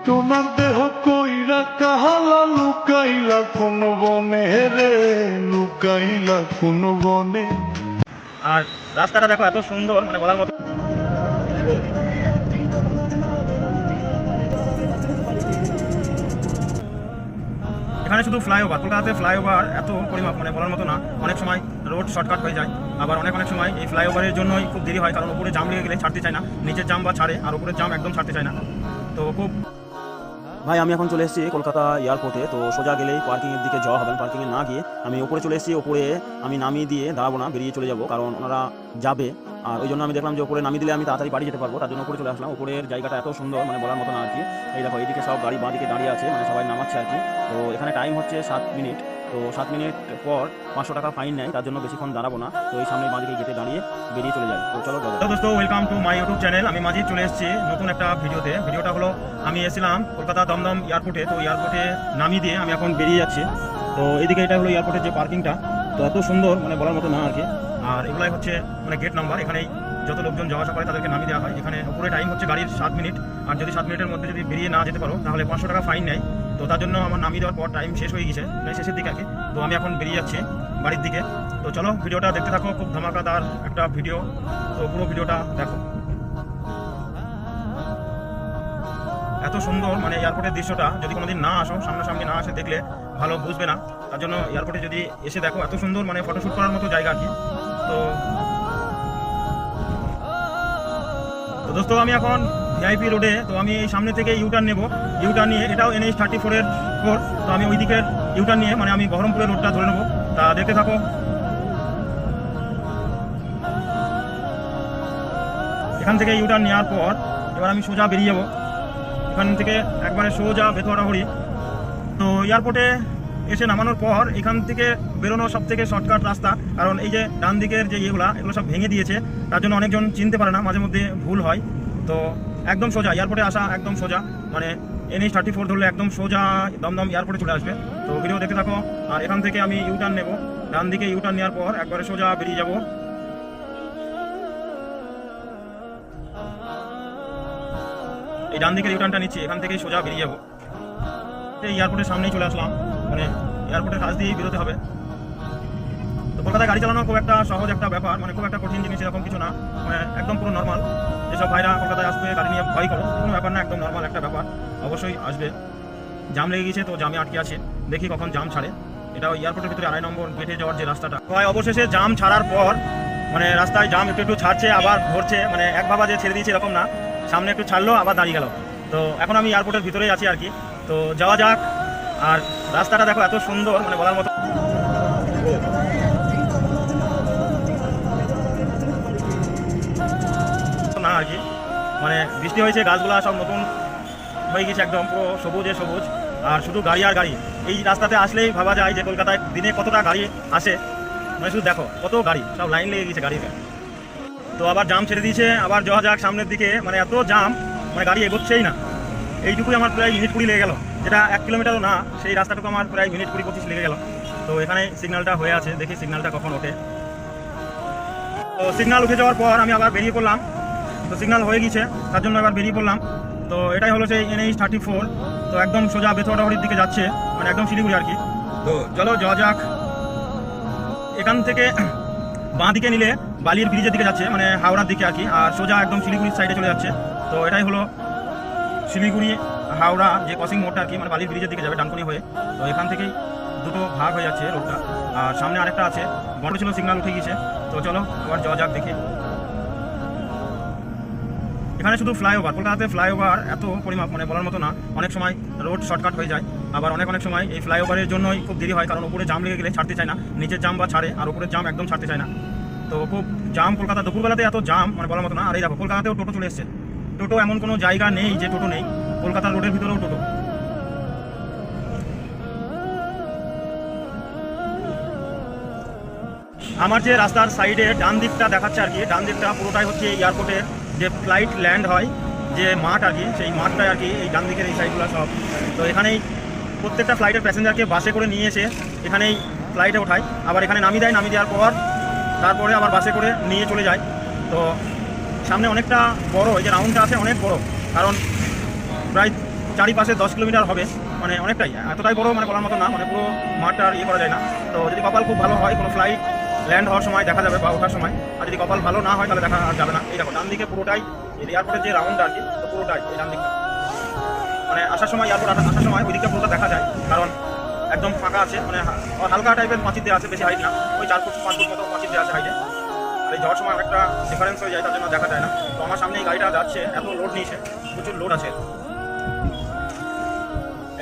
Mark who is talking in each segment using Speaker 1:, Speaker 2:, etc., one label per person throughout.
Speaker 1: তোমার দেহ কইরা কাহালা লুকাইলা কোন বনে রে, লুকাইলা কোন বনে।
Speaker 2: আর রাস্তাটা দেখো এত সুন্দর, মানে বলার মতো। এখানে শুধু ফ্লাইওভার, কলকাতাতে ফ্লাইওভার এত পরিমাপ মানে বলার মতো না। অনেক সময় রোড শর্টকাট হয়ে যায়, আবার অনেক সময় এই ফ্লাইওভারের জন্যই খুব দেরি হয়, কারণ উপরে জাম লেগে গেলে ছাড়তে চায় না, নিচের জাম বা ছাড়ে, আর উপরের জাম একদম ছাড়তে চায় না। তো খুব
Speaker 3: ভাই আমি এখন চলে এসেছি কলকাতা এয়ারপোর্টে। তো সোজা গেলেই পার্কিংয়ের দিকে যাওয়া হবে। পার্কিংয়ে না গিয়ে আমি ওপরে চলে এসেছি। ওপরে আমি নামিয়ে দিয়ে দাঁড়াবো না, বেরিয়ে চলে যাব, কারণ ওনারা যাবে। আর ওই জন্য আমি দেখলাম যে ওপরে নামিয়ে দিলে আমি তাড়াতাড়ি বাড়ি যেতে পারবো, তার জন্য উপরে চলে আসলাম। উপরের জায়গাটা এত সুন্দর, মানে বলার মতো না আর কি। এই দেখো এইদিকে সব গাড়ি বাঁদিকে দাঁড়িয়ে আছে, মানে সবাই নামাচ্ছে আর কি। তো এখানে টাইম হচ্ছে 7 মিনিট। তো 7 মিনিট পর 500 টাকা ফাইন নেয়, তার জন্য বেশিক্ষণ দাঁড়াবো না। তো এই সামনে বাঁদিকে গেটে দাঁড়িয়ে বেরিয়ে চলে যাই। তো চলো
Speaker 2: দোস্ত, welcome to my YouTube channel. আমি মাঝে চলে এসেছি নতুন একটা ভিডিওতে। ভিডিওটা হলো আমি এসেছিলাম কলকাতা দমদম এয়ারপোর্টে। তো এয়ারপোর্টে নামিয়ে দিয়ে আমি এখন বেরিয়ে যাচ্ছি। তো এইদিকে এটা হলো এয়ারপোর্টের যে পার্কিংটা, তো এত সুন্দর, মানে বলার মতো না আর কি। আর এগুলাই হচ্ছে মানে গেট নাম্বার। এখানেই যত লোকজন যাওয়া আসা করে তাদেরকে নামিয়ে দেওয়া হয়। এখানে উপরে টাইম হচ্ছে গাড়ির 7 মিনিট, আর যদি 7 মিনিটের মধ্যে যদি বেরিয়ে না যেতে পারো তাহলে 500 টাকা ফাইন নেয়। তো তার জন্য আমার নামিয়ে দেওয়ার পর টাইম শেষ হয়ে গেছে, মানে শেষের দিকে আর কি। তো আমি এখন বেরিয়ে যাচ্ছি বাড়ির দিকে। তো চলো ভিডিওটা দেখতে থাকো, খুব ধামাকাদার একটা ভিডিও। তো পুরো ভিডিওটা দেখো। এত সুন্দর মানে এয়ারপোর্টের দৃশ্যটা, যদি কোনোদিন না আসো, সামনাসামনি না আসে দেখলে ভালো বুঝবে না। তার জন্য এয়ারপোর্টে যদি এসে দেখো, এত সুন্দর মানে ফটোশ্যুট করার মতো জায়গা আর কি। তো দোস্ত, আমি এখন ভিআইপি রোডে। তো আমি এই সামনে থেকে ইউটার্ন নেব। ইউটার্ন নিয়ে, এটাও NH 34-এর ফোর। তো আমি ওই দিকের ইউটার্ন নিয়ে মানে আমি বহরমপুরের রোডটা ধরে নেবো। তা দেখতে থাকো। এখান থেকে ইউটার্ন নেওয়ার পর এবার আমি সোজা বেরিয়ে যাবো এখান থেকে, একবারে সোজা বেথুয়ারাহরি। তো এয়ারপোর্টে এসে নামানোর পর এখান থেকে বেরোনো সব থেকে শর্টকাট রাস্তা, কারণ এই যে ডান দিকের যে এগুলো সব ভেঙে দিয়েছে, তার জন্য অনেকজন চিনতে পারে না, মাঝে মধ্যে ভুল হয়। তো একদম সোজা এয়ারপোর্টে আসা, একদম সোজা মানে NH 34 ধরলে একদম সোজা দমদম এয়ারপোর্টে চলে আসবে। তো ভিডিও দেখতে থাকো। আর এখান থেকে আমি ইউটার্ন নেব। ডান দিকে ইউটার্ন নেওয়ার পর একবারে সোজা বেরিয়ে যাব। এই ডান দিকের ইউটার্নটা নিচ্ছি, এখান থেকেই সোজা বেরিয়ে যাবো। এই এয়ারপোর্টের সামনেই চলে আসলাম, মানে এয়ারপোর্টের কাছ দিয়েই বেরোতে হবে। তো কলকাতায় গাড়ি চালানো খুব একটা সহজ একটা ব্যাপার, মানে খুব একটা কঠিন জিনিস এরকম কিছু না, মানে একদম পুরো নর্মাল। যেসব ভাইরা কলকাতায় আসবে গাড়ি নিয়ে ভয় করো, কোনো ব্যাপার না, একদম নর্মাল একটা ব্যাপার। অবশ্যই আসবে। জাম লেগে গেছে, তো জামে আটকে আছে, দেখি কখন জাম ছাড়ে। এটা এয়ারপোর্টের ভিতরে 2.5 নম্বর গেটে যাওয়ার যে রাস্তাটা। হয় অবশেষে জাম ছাড়ার পর মানে রাস্তায় জাম একটু ছাড়ছে, আবার ধরছে, মানে এক ভাবা যে ছেড়ে দিয়েছে এরকম না, সামনে একটু ছাড়লো আবার দাঁড়িয়ে গেল। তো এখন আমি এয়ারপোর্টের ভিতরেই আছি আর কি। তো যাওয়া যাক। আর রাস্তাটা দেখো এত সুন্দর, মানে বলার মতো না আর কি। মানে বৃষ্টি হয়েছে, গাছগুলো সব নতুন হয়ে গেছে, একদম পুরো সবুজে সবুজ, আর শুধু গাড়ি আর গাড়ি। এই রাস্তাতে আসলেই ভাবা যায় যে কলকাতায় দিনে কতটা গাড়ি আসে, মানে শুধু দেখো কত গাড়ি, সব লাইন লেগে গেছে গাড়িতে। তো আবার জাম ছেড়ে দিয়েছে, আবার যাওয়া যাক সামনের দিকে। মানে এত জাম, মানে গাড়ি এগোচ্ছেই না। এইটুকুই আমার প্রায় মিনিট 20 লেগে গেল, যেটা 1 কিলোমিটারও না, সেই রাস্তাটুকু আমার প্রায় মিনিট 20-25 লেগে গেল। তো এখানে সিগন্যালটা হয়ে আছে, দেখি সিগন্যালটা কখন ওঠে। তো সিগন্যাল উঠে যাওয়ার পর আমি আবার বেরিয়ে পড়লাম। তো সিগন্যাল হয়ে গেছে, তার জন্য আবার বেরিয়ে পড়লাম। তো এটাই হলো সেই NH 34। তো একদম সোজা বেথুয়ারাহরির দিকে যাচ্ছে, মানে একদম শিলিগুড়ি আর কি। তো চলো যাওয়া যাক। এখান থেকে বাঁ দিকে নিলে বালির ব্রিজের দিকে যাচ্ছে, মানে হাওড়ার দিকে আর কি, আর সোজা একদম শিলিগুড়ির সাইডে চলে যাচ্ছে। তো এটাই হলো শিলিগুড়ি হাওড়া যে ক্রসিং মোড়টা আর কি, মানে বালির ব্রিজের দিকে যাবে ডানকুনি হয়ে। তো এখান থেকেই দুটো ভাগ হয়ে যাচ্ছে রোডটা, আর সামনে আরেকটা আছে, বড় ছিল, সিগন্যাল উঠে গিয়েছে। তো চলো আবার যাওয়া যাক দেখি। এখানে শুধু ফ্লাইওভার, কলকাতাতে ফ্লাইওভার এত পরিমাপ, মানে বলার মতো না। অনেক সময় রোড শর্টকাট হয়ে যায়, আবার অনেক সময় এই ফ্লাইওভারের জন্যই খুব দেরি হয়, কারণ উপরে জাম লেগে গেলে ছাড়তে চায় না, নিচের জাম বা ছাড়ে, আর উপরের জাম একদম ছাড়তে চায় না। তো খুব জাম কলকাতা, দুপুরবেলাতে এত জাম, মানে বলার মতো না। আর এই দেখো কলকাতাতেও টোটো চলে এসছে। টোটো এমন কোনো জায়গা নেই যে টোটো নেই, কলকাতার রোডের ভিতরেও টোটো। আমার যে রাস্তার সাইডে ডান দিকটা দেখাচ্ছে আর কি, ডান দিকটা পুরোটাই হচ্ছে এয়ারপোর্টের যে ফ্লাইট ল্যান্ড হয় যে মাঠ আর কি, সেই মাঠটাই আর কি এই ডান দিকের এই সাইডগুলো সব। তো এখানেই প্রত্যেকটা ফ্লাইটের প্যাসেঞ্জারকে বাসে করে নিয়ে এসে এখানেই ফ্লাইটে ওঠায়, আবার এখানে নামিয়ে দেয়, নামিয়ে দেওয়ার পর তারপরে আবার বাসে করে নিয়ে চলে যায়। তো সামনে অনেকটা বড়, এই যে রাউন্ডটা আছে অনেক বড়, কারণ প্রায় চারিপাশে 10 কিলোমিটার হবে, মানে অনেকটাই, এতটাই বড় মানে বলার মতো না, মানে পুরো মাঠটা আর ইয়ে করা যায় না। তো যদি কপাল খুব ভালো হয় কোনো ফ্লাইট ল্যান্ড হওয়ার সময় দেখা যাবে বা ওঠার সময়, আর যদি কপাল ভালো না হয় তাহলে দেখা আর যাবে না। এই দেখো ডান দিকে পুরোটাই এয়ারপোর্টের যে রাউন্ডটা আর কি, তো পুরোটাই এই ডান দিকটা, মানে আসার সময় এয়ারপোর্ট আসার সময় ওই দিকটা পুরোটা দেখা যায়, কারণ একদম ফাঁকা আছে, মানে হালকা টাইপের পাঁচিল দেওয়া আছে, বেশি হাইট না, ওই 4 ফুট 5 ফুট মতো পাঁচিল দেওয়া আছে হাইটে। আর এই যাওয়ার সময় একটা ডিফারেন্স হয়ে যায়, তার জন্য দেখা যায় না। তো আমার সামনে এই গাড়িটা যাচ্ছে, এত লোড নিয়েছে, প্রচুর লোড আছে।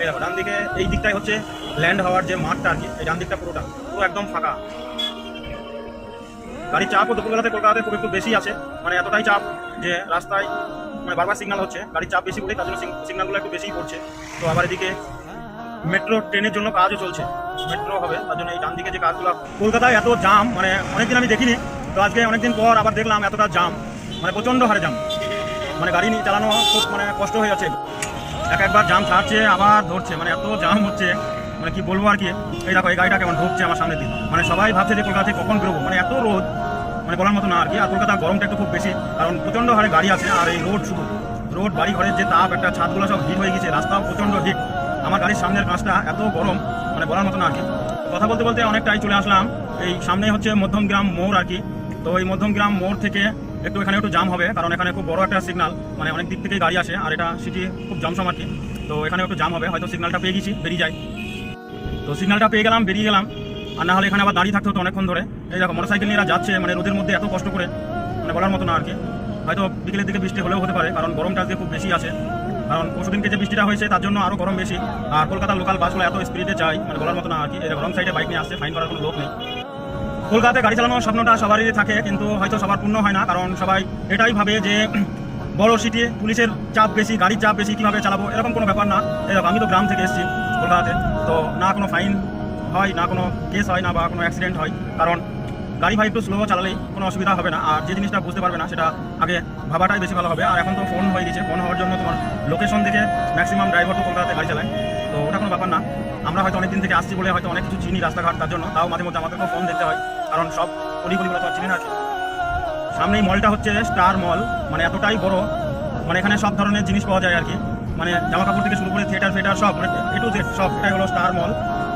Speaker 2: এই দেখো ডান দিকে এই দিকটাই হচ্ছে ল্যান্ড হওয়ার যে মাঠটা আর কি, এই ডান দিকটা পুরো একদম ফাঁকা। গাড়ির চাপও দুপুরবেলাতে কলকাতাতে খুব একটু বেশি আছে, মানে এতটাই চাপ যে রাস্তায় মানে বারবার সিগন্যাল হচ্ছে, গাড়ির চাপ বেশি বলে তার জন্য সিগন্যালগুলো একটু বেশিই পড়ছে। তো আবার এদিকে মেট্রো ট্রেনের জন্য কাজও চলছে, মেট্রো হবে, তার জন্য এই ডান দিকে যে কাজগুলো। কলকাতায় এত জাম মানে অনেকদিন আমি দেখিনি, তো আজকে অনেকদিন পর আবার দেখলাম এতটা জাম, মানে প্রচণ্ড হারে জাম, মানে গাড়ি নিয়ে চালানো খুব মানে কষ্ট হয়ে যাচ্ছে। একবার জাম ছাড়ছে আবার ধরছে, মানে এত জাম হচ্ছে, মানে কি বলবো আর কি। এই দেখো এই গাড়িটা কেমন ঢুকছে আমার সামনে দিয়ে, মানে সবাই ভাবছে যে কলকাতা থেকে কখন বেরোবো, মানে এত রোদ, মানে বলার মতো না আর কি। আর কলকাতা গরমটা একটু খুব বেশি, কারণ প্রচণ্ড হারে গাড়ি আছে, আর এই রোড শুধু রোড, বাড়ি ঘরের যে তাপ, একটা ছাদগুলো সব হিট হয়ে গেছে, রাস্তাও প্রচণ্ড হিট। আমার গাড়ির সামনের কাঁচটা এত গরম, মানে বলার মতো না আর কি। কথা বলতে বলতে অনেকটাই চলে আসলাম, এই সামনে হচ্ছে মধ্যমগ্রাম মোড় আর কি। তো এই মধ্যমগ্রাম মোড় থেকে এখানে একটু জাম হবে, কারণ এখানে খুব বড় একটা সিগন্যাল, মানে অনেক দিক থেকে গাড়ি আসে, আর এটা সিটি খুব জমসম আর কি। তো এখানে একটু জাম হবে, হয়তো সিগন্যালটা পেয়ে গেছি, বেরিয়ে যায়। তো সিগন্যালটা পেয়ে গেলাম, বেরিয়ে গেলাম, আর না হলে এখানে আবার দাঁড়িয়ে থাকতে হতো অনেকক্ষণ ধরে। এই দেখো মোটরসাইকেল নিয়ে এরা যাচ্ছে, মানে রোদের মধ্যে এত কষ্ট করে, মানে বলার মতো না আর কি। হয়তো বিকেলের দিকে বৃষ্টি হলেও হতে পারে, কারণ গরমটা আজকে খুব বেশি আছে, কারণ পরশুদিনকে যে বৃষ্টিটা হয়েছে তার জন্য আরও গরম বেশি। আর কলকাতার লোকাল বাসগুলো এত স্পিডে যায়, মানে বলার মতো না আর কি। এই রং সাইডে বাইক নিয়ে আসছে, ফাইন করার কোনো লোক নেই। কলকাতায় গাড়ি চালানোর স্বপ্নটা সবারই থাকে, কিন্তু হয়তো সবার পূর্ণ হয় না, কারণ সবাই এটাই ভাবে যে বড় সিটি, পুলিশের চাপ বেশি, গাড়ির চাপ বেশি, কীভাবে চালাবো, এরকম কোনো ব্যাপার না। এরকম আমি তো গ্রাম থেকে এসেছি কলকাতাতে, তো না কোনো ফাইন হয়, না কোনো কেস হয়, না বা কোনো অ্যাক্সিডেন্ট হয়, কারণ গাড়ি ভাই একটু স্লো চালালেই কোনো অসুবিধা হবে না। আর যে জিনিসটা বুঝতে পারবে না সেটা আগে ভাবাটাই বেশি ভালো হবে। আর এখন তো ফোন হয়ে গেছে, ফোন হওয়ার জন্য তোমার লোকেশন দেখে ম্যাক্সিমাম ড্রাইভার তো কলকাতাতে গাড়ি চালায়, তো ওটা কোনো ব্যাপার না। আমরা হয়তো অনেক দিন থেকে আসছি বলে হয়তো অনেক কিছু চিনি রাস্তাঘাট, তার জন্য তাও মাঝে মধ্যে আমাদেরকেও ফোন দেখতে হয়, কারণ সব অলিগলিগুলো তো চিনি না। সামনেই মলটা হচ্ছে স্টার মল, মানে এতটাই বড়, মানে এখানে সব ধরনের জিনিস পাওয়া যায় আর কি, মানে জামা কাপড় থেকে শুরু করে থিয়েটার ফিয়েটার সব, মানে এ টু জেড সব, এটাই হলো স্টার মল,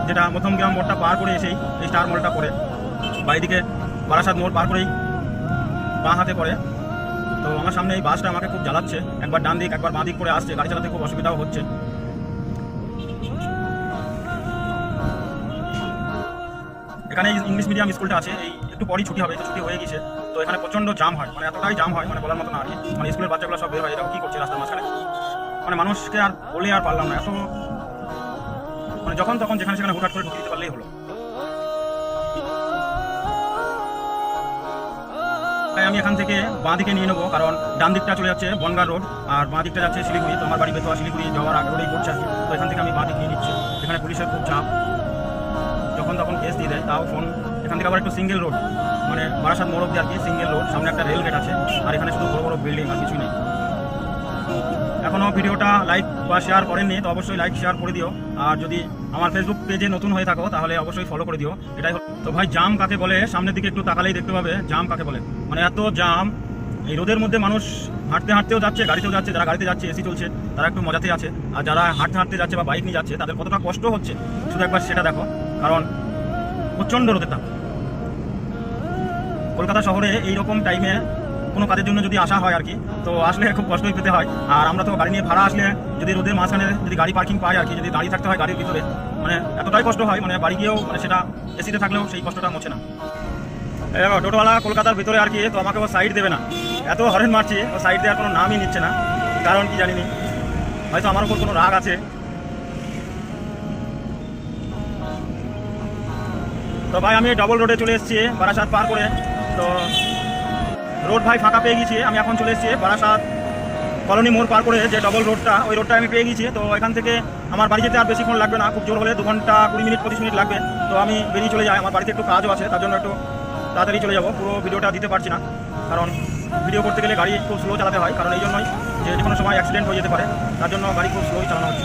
Speaker 2: যেটা মধ্যমগ্রাম মোড়টা পার করে এসেই এই স্টার মলটা পড়ে। বাইদিকে বারাসাত মোড় পার করেই বাঁ হাতে পড়ে। তো আমার সামনে এই বাসটা আমাকে খুব জ্বালাচ্ছে, একবার ডান দিক একবার বাঁ দিক করে আসছে, গাড়ি চালাতে খুব অসুবিধাও হচ্ছে। এখানে ইংলিশ মিডিয়াম স্কুলটা আছে, এই একটু পরই ছুটি হবে, তো ছুটি হয়ে গেছে, তো এখানে প্রচণ্ড জাম হয়, মানে এতটাই জাম হয়, মানে বলার মতো না আর কি। মানে স্কুলের বাচ্চাগুলো সব বের হয়, এরাও কী করছে রাস্তার মাঝখানে, মানে মানুষকে আর বলে আর পারলাম না, এত মানে যখন তখন যেখানে সেখানে হুটহাট করে ঢুকিয়ে দিতে পারলেই হলো। তাই আমি এখান থেকে বাঁ দিকে নিয়ে নেবো, কারণ ডান দিকটা চলে যাচ্ছে বনগাঁ রোড, আর বাঁ দিকটা যাচ্ছে শিলিগুড়ি। তো আমার বাড়ি বেতোয়া শিলিগুড়ি যাওয়ার আগে রোডেই পড়ছে আর কি। তো এখান থেকে আমি বাঁ দিক নিয়ে নিচ্ছি। এখানে পুলিশের খুব চাপ, যখন তখন কেস দিয়ে দেয়, তাও ফোন। এখান থেকে আবার একটু সিঙ্গেল রোড, মানে বারাসাত মোড় অব্দি আর কি সিঙ্গেল রোড, সামনে একটা রেল গেট আছে, আর এখানে শুধু বড় বড় বিল্ডিং, আর কিছুই নেই। এখনও ভিডিওটা লাইক বা শেয়ার করেননি তো অবশ্যই লাইক শেয়ার করে দিও, আর যদি আমার ফেসবুক পেজে নতুন হয়ে থাকো তাহলে অবশ্যই ফলো করে দিও। এটাই তো ভাই, জাম কাকে বলে সামনের দিকে একটু তাকালেই দেখতে পাবে জাম কাকে বলে। মানে এত জাম, এই রোদের মধ্যে মানুষ হাঁটতে হাঁটতেও যাচ্ছে, গাড়িতেও যাচ্ছে। যারা গাড়িতে যাচ্ছে এসি চলছে, তারা একটু মজাতেই আছে, আর যারা হাঁটতে হাঁটতে যাচ্ছে বা বাইক নিয়ে যাচ্ছে তাদের কতটা কষ্ট হচ্ছে শুধু একবার সেটা দেখো, কারণ প্রচণ্ড রোদের তাপ। কলকাতা শহরে এইরকম টাইমে কোনো কাজের জন্য যদি আসা হয় আর কি, তো আসলে খুব কষ্টই পেতে হয়। আর আমরা তো গাড়ি নিয়ে ভাড়া আসলে যদি রোদের মাঝখানে যদি গাড়ি পার্কিং পাই আর কি, যদি দাঁড়িয়ে থাকতে হয় গাড়ির ভিতরে, মানে এতটাই কষ্ট হয়, মানে বাড়ি গিয়েও মানে সেটা এসিতে থাকলেও সেই কষ্টটা মোছে না। দেখো টোটোওয়ালা কলকাতার ভিতরে আর কি, তো আমাকে ও সাইড দেবে না, এত হরেন মারছি, ও সাইড দেওয়ার কোনো নামই নিচ্ছে না, কারণ কি জানিনি, হয়তো আমার উপর কোনো রাগ আছে। তো ভাই আমি ডবল রোডে চলে এসেছি বারাসাত পার করে। তো রোড ভাই ফাঁকা পেয়ে গেছি, আমি এখন চলে এসেছি বারাসাত কলোনি মোড় পার করে যে ডবল রোডটা, ওই রোডটা আমি পেয়ে গেছি। তো এখান থেকে আমার বাড়ি যেতে আর বেশিক্ষণ লাগবে না, খুব জোর হলে 2 ঘন্টা 20 মিনিট 25 মিনিট লাগবে। তো আমি বেরিয়ে চলে যাই, আমার বাড়িতে একটু কাজও আছে, তার জন্য একটু তাড়াতাড়ি চলে যাবো। পুরো ভিডিওটা দিতে পারছি না, কারণ ভিডিও করতে গেলে গাড়ি খুব স্লো চালাতে হয়, কারণ এই জন্যই যে কোনো সময় অ্যাক্সিডেন্ট হয়ে যেতে পারে, তার জন্য গাড়ি খুব স্লোই চালানো হচ্ছে।